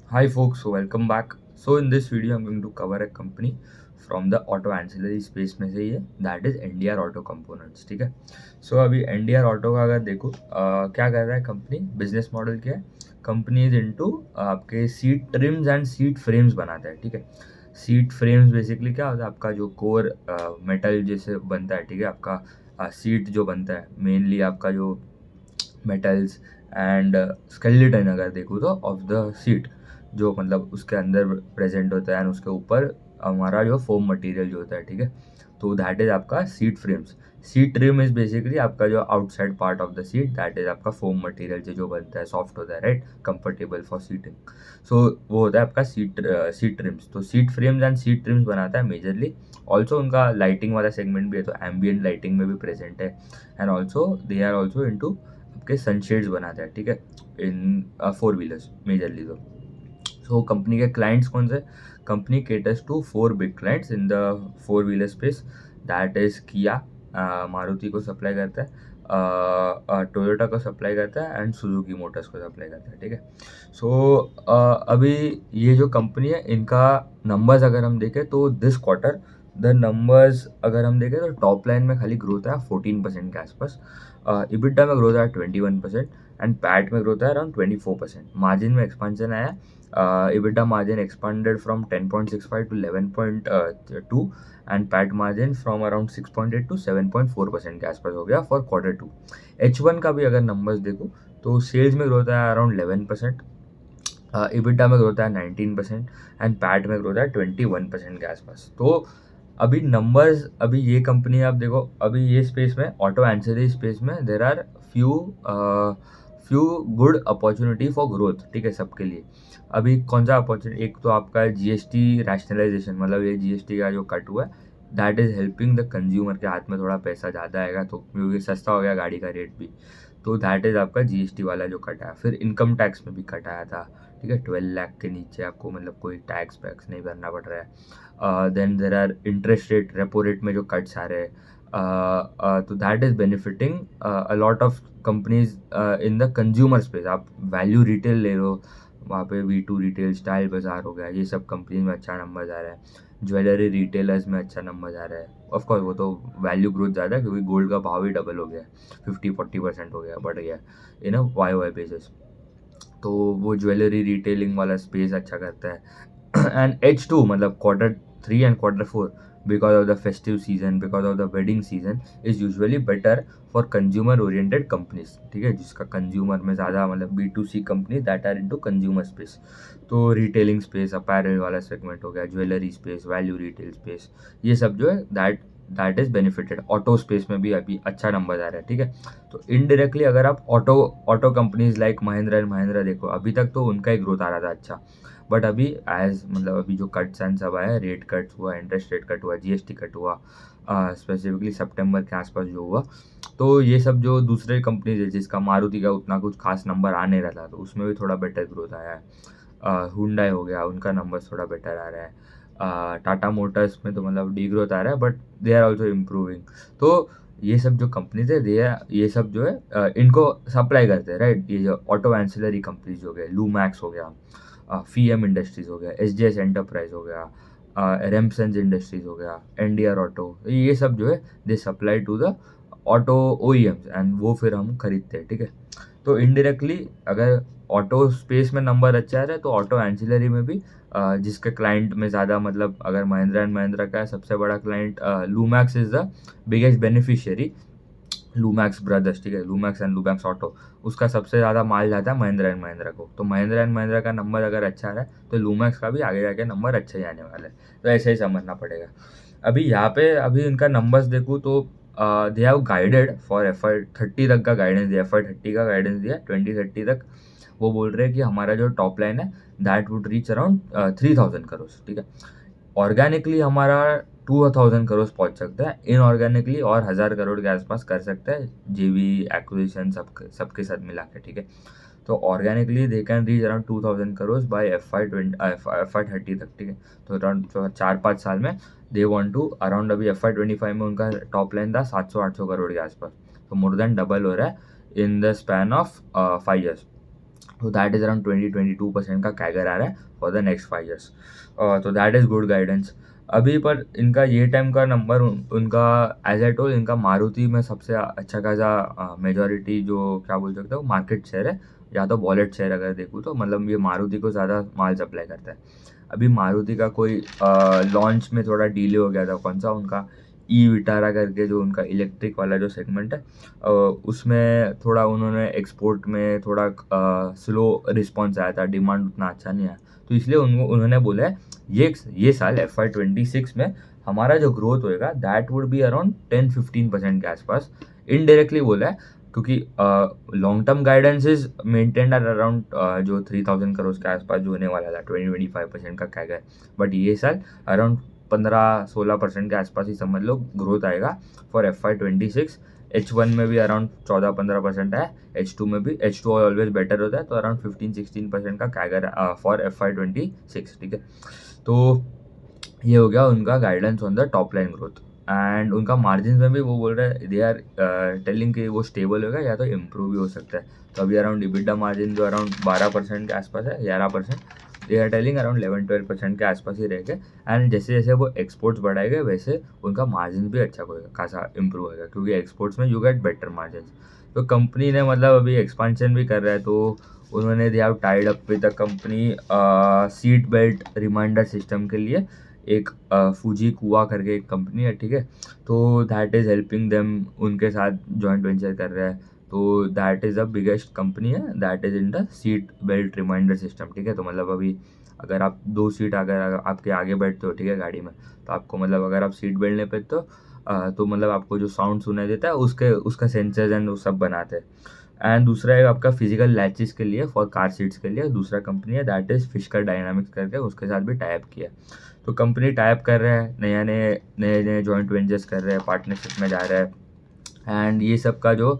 Hi folks, so welcome back. So in this video, I'm going to cover a company from the auto ancillary space में से ही है, that is NDR Auto Components. ठीक है. So अभी NDR Auto का अगर देखो क्या कर रहा है कंपनी, बिजनेस मॉडल क्या है, कंपनी इज इनटू आपके seat TRIMS and seat frames बनाता है. ठीक है. सीट फ्रेम्स बेसिकली क्या होता है, आपका जो कोर मेटल जैसे बनता है. ठीक है. आपका सीट जो बनता है मेनली आपका जो मेटल्स एंड स्केलेटन अगर देखो तो ऑफ द सीट जो मतलब उसके अंदर प्रेजेंट होता है एंड उसके ऊपर हमारा जो फोम मटेरियल जो होता है. ठीक है. तो दैट इज आपका seat frames. Seat trim is basically आपका जो outside part of the seat, that is आपका फोम मटेरियल जो बनता है, सॉफ्ट होता है, right, comfortable for seating. So वो होता है आपका सीट ट्रिम्स. तो seat frames and seat trims बनाता है मेजरली. ऑल्सो उनका लाइटिंग वाला सेगमेंट भी है, तो एम्बियंट लाइटिंग में भी प्रेजेंट है. And also they are also into आपके सनशेड्स बनाता है. ठीक है. In four wheelers majorly. तो सो कंपनी के क्लाइंट्स कौन से, company caters to four big clients in the four wheeler space. That is किया, मारुति को सप्लाई करता है, टोयोटा को सप्लाई करता है एंड सुजुकी मोटर्स को सप्लाई करता है. ठीक है. सो अभी ये जो कंपनी है इनका नंबर्स अगर हम देखें तो दिस क्वार्टर द नंबर्स अगर हम देखें तो टॉप लाइन में खाली ग्रोथ है 14% के आसपास, इबिटा में ग्रोथ है 21% एंड पैट में ग्रोथ है अराउंड 24%. मार्जिन में एक्सपांशन आया, EBITDA margin expanded from 10.65 to 11.2 and PAT margin from around 6.8 to 7.4% के आसपास हो गया फॉर Q2. H1 का भी अगर नंबर्स देखो तो सेल्स में ग्रोथ है अराउंड 11%, EBITDA में ग्रोथ है 19% एंड पैट में ग्रोथ है 21% के आसपास. तो अभी नंबर्स, अभी ये कंपनी आप देखो, अभी ये स्पेस में ऑटो एंसिलरी स्पेस में there are few few good opportunity for growth. ठीक है, सबके लिए. अभी कौन सा अपॉर्चुनिटी, एक तो आपका जीएसटी रैशनलाइजेशन, मतलब ये जीएसटी का जो कट हुआ है, that is helping the consumer के हाथ में थोड़ा पैसा ज़्यादा आएगा, तो क्योंकि सस्ता हो गया गाड़ी का रेट भी. तो दैट इज़ आपका जीएसटी वाला जो कट आया. फिर इनकम टैक्स में भी कट आया था. ठीक है. 12 लाख के नीचे आपको मतलब कोई टैक्स वैक्स नहीं भरना पड़ रहा है. Then there are interest rate, repo rate में जो कट्स आ रहे हैं, तो that is benefiting a lot of companies in the consumer space. आप वैल्यू रिटेल ले लो, वहाँ पे V2 रिटेल, स्टाइल बाजार हो गया, ये सब कंपनीज में अच्छा नंबर आ रहा है. ज्वेलरी रिटेलर्स में अच्छा नंबर आ रहा है. ऑफकोर्स वो तो वैल्यू ग्रोथ ज़्यादा है क्योंकि गोल्ड का भाव ही डबल हो गया है, 50-40% हो गया, बढ़ गया इन वाई बेसिस. तो वो ज्वेलरी रिटेलिंग वाला स्पेस अच्छा करता है. एंड H2 मतलब Q3 and Q4 because of the festive season, because of the wedding season is usually better for consumer oriented companies. ठीक है, जिसका कंज्यूमर में ज़्यादा मतलब B2C company that are into consumer space. तो रिटेलिंग स्पेस, अपैरल वाला segment हो गया, jewellery space, value retail space, ये सब जो है that is benefited. Auto space में भी अभी अच्छा नंबर आ रहा है. ठीक है. तो इनडायरेक्टली अगर आप auto auto companies like Mahindra and Mahindra देखो, अभी तक तो उनका ही ग्रोथ आ रहा था अच्छा. बट अभी एज मतलब अभी जो कट्स एंड सब आया, रेट कट हुआ, इंटरेस्ट रेट कट हुआ, जीएसटी कट हुआ, स्पेसिफिकली सितंबर के आसपास जो हुआ, तो ये सब जो दूसरे कंपनीज है जिसका मारुति का उतना कुछ खास नंबर आ नहीं रहा था, तो उसमें भी थोड़ा बेटर ग्रोथ आया है. हुंडई हो गया, उनका नंबर थोड़ा बेटर आ रहा है. टाटा मोटर्स में तो मतलब डी ग्रोथ आ रहा है but they are also improving. तो ये सब जो कंपनीज है, ये सब जो है इनको सप्लाई करते हैं, राइट. ये जो ऑटो एंसिलरी कंपनीज हो गए, लूमैक्स हो गया, फीएम इंडस्ट्रीज हो गया, एसजेएस एंटरप्राइज हो गया, रेमसन्स इंडस्ट्रीज हो गया, एनडीआर ऑटो, ये सब जो है they supply to the auto OEMs and वो फिर हम खरीदते हैं. ठीक है. तो इनडायरेक्टली अगर ऑटो स्पेस में नंबर अच्छा है तो ऑटो एंसिलरी में भी जिसके क्लाइंट में ज़्यादा, मतलब अगर महिंद्रा एंड महिंद्रा का सबसे बड़ा client Lumax is the biggest beneficiary, Lumax brothers. ठीक है, लूमैक्स एंड लूमैक्स ऑटो, उसका सबसे ज़्यादा माल जाता है महिंद्रा एंड महिंद्रा को. तो महिंद्रा एंड महिंद्रा का नंबर अगर अच्छा आ रहा है तो लूमैक्स का भी आगे जाके नंबर अच्छा ही आने वाला है. तो ऐसे ही समझना पड़ेगा. अभी यहाँ पे अभी इनका नंबर्स देखूँ तो they have guided for FY30 तक का गाइडेंस दिया, FY30 का गाइडेंस दिया, 2030 तक. वो बोल रहे हैं कि हमारा जो टॉप लाइन है that would reach around 3000 crore. ठीक है. ऑर्गेनिकली हमारा 2000 करोड़ पहुंच सकता है, इनऑर्गेनिकली और 1000 करोड़ के आसपास कर सकता है, जेवी एक्विजिशन सबके साथ मिला के. ठीक है. तो organically they can reach around 2000 crore by FY30 तक. ठीक है. तो अराउंड 4-5 साल में दे वांट टू अराउंड, अभी FY25 में उनका टॉप लाइन था 700-800 करोड़ के आसपास, तो मोर देन डबल हो रहा है in the span of 5 years. तो दैट इज़ अराउंड 20-22% का कैगर आ रहा है फॉर द नेक्स्ट 5 ईयर्स। तो दैट इज़ गुड गाइडेंस। अभी पर इनका ये टाइम का नंबर उनका एज आई टोल्ड, इनका मारुति में सबसे अच्छा खासा मेजॉरिटी जो क्या बोल सकते हो मार्केट शेयर है, या तो वॉलेट शेयर अगर देखूँ तो, मतलब ये मारुति को ज़्यादा माल सप्लाई करता है। अभी मारुति का कोई लॉन्च में थोड़ा डिले हो गया था, कौन सा उनका ई विटारा करके जो उनका इलेक्ट्रिक वाला जो सेगमेंट है, उसमें थोड़ा उन्होंने एक्सपोर्ट में थोड़ा स्लो रिस्पॉन्स आया था, डिमांड उतना अच्छा नहीं आया। तो इसलिए उन्होंने बोला है ये साल FY26 में हमारा जो ग्रोथ होएगा दैट वुड बी अराउंड 10-15% के आसपास। इनडायरेक्टली बोला है, क्योंकि long term guidance is maintained at around जो 3000 करोड़ के आसपास जो होने वाला था 20-25% का कैगर। बट ये साल अराउंड 15-16% के आसपास ही समझ लो ग्रोथ आएगा फॉर FY26। H1 में भी अराउंड 14-15% है, H2 में भी, H2 ऑलवेज बेटर होता है, तो अराउंड 15-16% का कैगर फॉर FY26, ठीक है। तो ये हो गया उनका guidance on the top line growth. And उनका मार्जिन में भी वो बोल रहे हैं दे आर टेलिंग कि वो स्टेबल होगा या तो इम्प्रूव भी हो सकता है। तो अभी अराउंड EBITDA मार्जिन जो अराउंड 12% के आसपास है, 11%, दे आर टेलिंग अराउंड 11-12% के आसपास ही रहेगा। एंड जैसे जैसे वो एक्सपोर्ट्स बढ़ाएंगे वैसे उनका मार्जिन भी अच्छा होगा, खासा इंप्रूव होगा, क्योंकि एक्सपोर्ट्स में यू गेट बेटर मार्जिन। तो कंपनी ने मतलब अभी एक्सपांशन भी कर रहा है, तो उन्होंने they have tied up with the company seat belt reminder system के लिए एक फूजी कुआ करके एक कंपनी है, ठीक है। तो दैट इज़ हेल्पिंग देम, उनके साथ जॉइंट वेंचर कर रहा है। तो that is the biggest company है that is in the seat belt reminder system, ठीक है। तो मतलब अभी अगर आप 2 सीट अगर आपके आगे बैठते हो, ठीक है, गाड़ी में, तो आपको मतलब अगर आप सीट बेल्ट नहीं पहनते हो तो मतलब आपको जो साउंड सुनाई देता है उसका सेंसर्स एंड वो सब बनाते हैं। एंड दूसरा है आपका फिजिकल लैचेस के लिए फॉर कार सीट्स के लिए दूसरा कंपनी है दैट इज़ फिशकर डायनामिक्स करके, उसके साथ भी टाइप किया है। तो कंपनी टाइप कर रहा है, नए नए जॉइंट वेंचर्स कर रहे हैं, पार्टनरशिप में जा रहा है। एंड ये सब का जो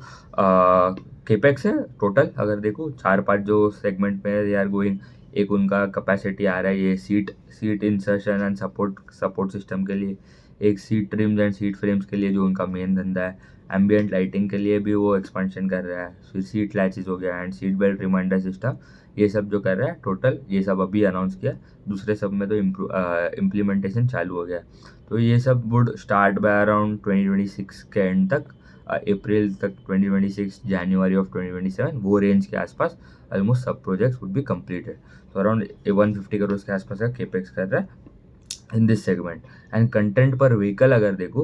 केपेक्स है टोटल अगर देखो 4-5 जो सेगमेंट में दे आर गोइंग, एक उनका कैपेसिटी आ रहा है ये seat insertion and support system के लिए, एक seat TRIMS and seat frames के लिए जो उनका मेन धंधा है, एम्बियंट लाइटिंग के लिए भी वो एक्सपेंशन कर रहा है, फिर सीट लैचेस हो गया and seat belt reminder system, ये सब जो कर रहा है टोटल, ये सब अभी अनाउंस किया। दूसरे सब में तो इम्प्लीमेंटेशन चालू हो गया। तो ये सब वुड स्टार्ट बाय अराउंड 2026 के एंड तक, अप्रैल तक 2026, जनवरी ऑफ 2027, वो रेंज के आसपास ऑलमोस्ट सब प्रोजेक्ट्स वुड बी कंप्लीटेड। तो अराउंड 150 करोड़ के आसपास का केपेक्स कर रहा है in this segment. And content per vehicle अगर देखो,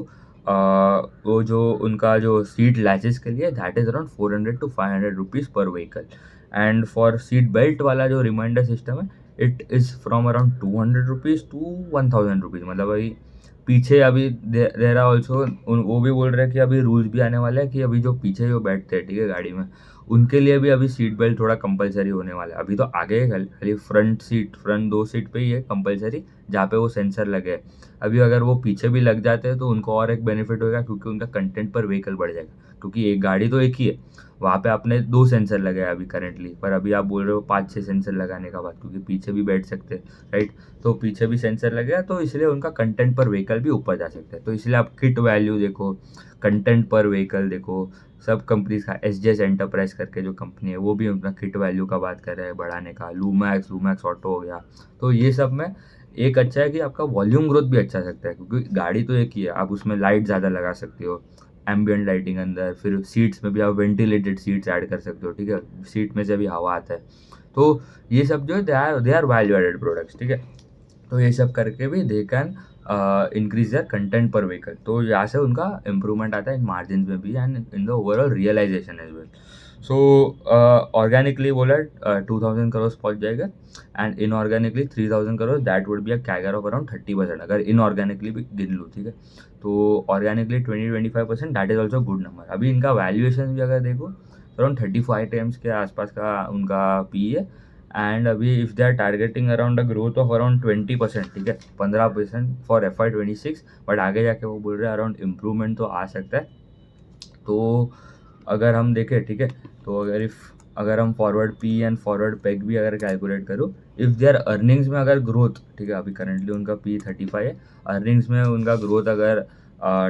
वो जो उनका जो सीट लैचेस के लिए that is around 400 to 500 rupees per vehicle. And for seat belt वाला जो रिमाइंडर सिस्टम है it is from around 200 rupees to 1000 rupees. मतलब अभी पीछे अभी देर आर ऑल्सो, वो भी बोल रहे हैं कि अभी रूल्स भी आने वाले हैं कि अभी जो पीछे जो बैठते हैं, ठीक है, गाड़ी में, उनके लिए भी अभी सीट बेल्ट थोड़ा कंपलसरी होने वाला है। अभी तो आगे खाली फ्रंट 2 सीट पे ही है कंपलसरी, जहाँ पे वो सेंसर लगे हैं। अभी अगर वो पीछे भी लग जाते हैं तो उनको और एक बेनिफिट होगा, क्योंकि उनका कंटेंट पर व्हीकल बढ़ जाएगा, क्योंकि एक गाड़ी तो एक ही है, वहाँ पे आपने 2 सेंसर लगे हैं अभी करेंटली, पर अभी आप बोल रहे हो 5-6 सेंसर लगाने का बात, क्योंकि पीछे भी बैठ सकते हैं, राइट। तो पीछे भी सेंसर लगेगा, तो इसलिए उनका कंटेंट पर व्हीकल भी ऊपर जा सकता है। तो इसलिए आप किट वैल्यू देखो, कंटेंट पर व्हीकल देखो, सब कंपनीज का SGS एंटरप्राइज करके जो कंपनी है वो भी अपना किट वैल्यू का बात कर रहे हैं बढ़ाने का, लूमैक्स ऑटो हो गया। तो ये सब में एक अच्छा है कि आपका वॉल्यूम ग्रोथ भी अच्छा सकता है, क्योंकि गाड़ी तो एक ही है, आप उसमें लाइट ज़्यादा लगा सकते हो, एम्बियंट लाइटिंग अंदर, फिर सीट्स में भी आप वेंटिलेटेड सीट्स ऐड कर सकते हो, ठीक है, सीट में से भी हवा आता है। तो ये सब जो है they are value added products, ठीक है। तो ये सब करके भी they can increase their content per vehicle. तो यहाँ से उनका इम्प्रूवमेंट आता है इन मार्जिन में भी and in the overall realization as well. So organically बोला 2000 करोड़ पहुंच जाएगा, and inorganically 3000 crore, that would be a CAGR of around 30%, अगर इनऑर्गेनिकली भी गिन लूँ, ठीक है। तो organically 20-25%, that is also good number. अभी इनका वैल्यूएशन भी अगर देखो अराउंड 35 टाइम्स के आसपास का उनका पी है। एंड अभी if they are targeting around a growth of around 20%, ठीक है, 15% फॉर FY26, बट आगे जाके वो बोल रहे हैं अराउंड इम्प्रूवमेंट तो आ सकता है। तो अगर हम देखें, ठीक है, तो अगर हम forward P and forward peg भी अगर कैलकुलेट करो, इफ़ देयर अर्निंग्स में अगर ग्रोथ, ठीक है, अभी करंटली उनका P 35 है, अर्निंग्स में उनका ग्रोथ अगर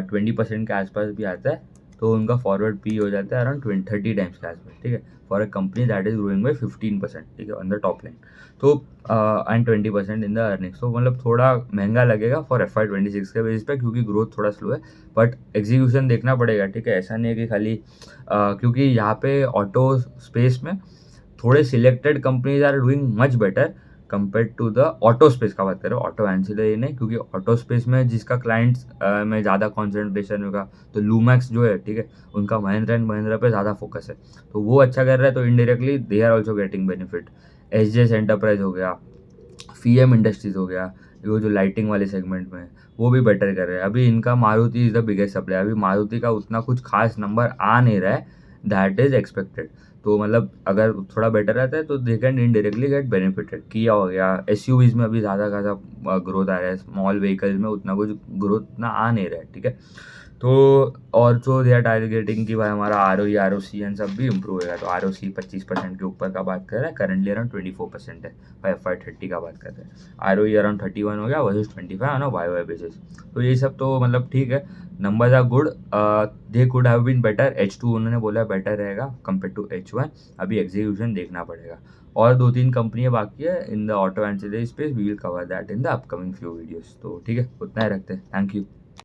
20% के आसपास भी आता है, तो उनका फॉरवर्ड पी हो जाता है अराउंड 30 टाइम्स के आसपास, ठीक है, for a company that is growing by 15%, ठीक है, ऑन द टॉप लाइन। तो एंड 20% इन द अर्निंग्स, तो मतलब थोड़ा महंगा लगेगा फॉर FY 26 के बेसिस पे, क्योंकि ग्रोथ थोड़ा स्लो है, बट एग्जीक्यूशन देखना पड़ेगा, ठीक है, ऐसा नहीं है कि खाली क्योंकि यहाँ पे ऑटो स्पेस में थोड़े selected companies are doing much better compare to the auto space का बात करें, ऑटो एंसिलरी नहीं, क्योंकि ऑटो स्पेस में जिसका क्लाइंट्स में ज़्यादा कॉन्सेंट्रेशन होगा, तो लूमैक्स जो है, ठीक है, उनका महिंद्रा एंड महिंद्रा पे ज़्यादा फोकस है, तो वो अच्छा कर रहा है, तो indirectly they are also getting benefit. SJS enterprise हो गया, FEM इंडस्ट्रीज हो गया, वो जो लाइटिंग वाले सेगमेंट में है, वो भी बेटर कर रहे हैं। अभी इनका Maruti is the biggest supplier, अभी मारुति का उतना कुछ खास नंबर आ नहीं रहा है दैट इज एक्सपेक्टेड, तो मतलब अगर थोड़ा बेटर रहता है तो they can indirectly get benefited. किया हो गया, SUVs में अभी ज़्यादा खासा ग्रोथ आ रहा है, स्मॉल व्हीकल्स में उतना कुछ ग्रोथ ना आ नहीं रहा है, ठीक है, तो ऑल्सो दे आर टारगेटिंग कि भाई हमारा ROE ROC एंड सब भी इम्प्रूव होगा, तो ROC 25% के ऊपर का बात कर रहा है, करंटली अराउंड 24% है, भाई FY 30 का बात कर रहे हैं, ROE अराउंड 31 हो गया versus 25 on a YoY basis, तो ये सब तो मतलब ठीक है, numbers are good, they could have been better, H2 उन्होंने बोला बेटर रहेगा कंपेयर टू H1, अभी एग्जीक्यूशन देखना पड़ेगा, और 2-3 कंपनियाँ बाकी है in the auto ancillary space, we will cover that in the upcoming few videos, तो ठीक है, उतना ही रखते हैं, थैंक यू।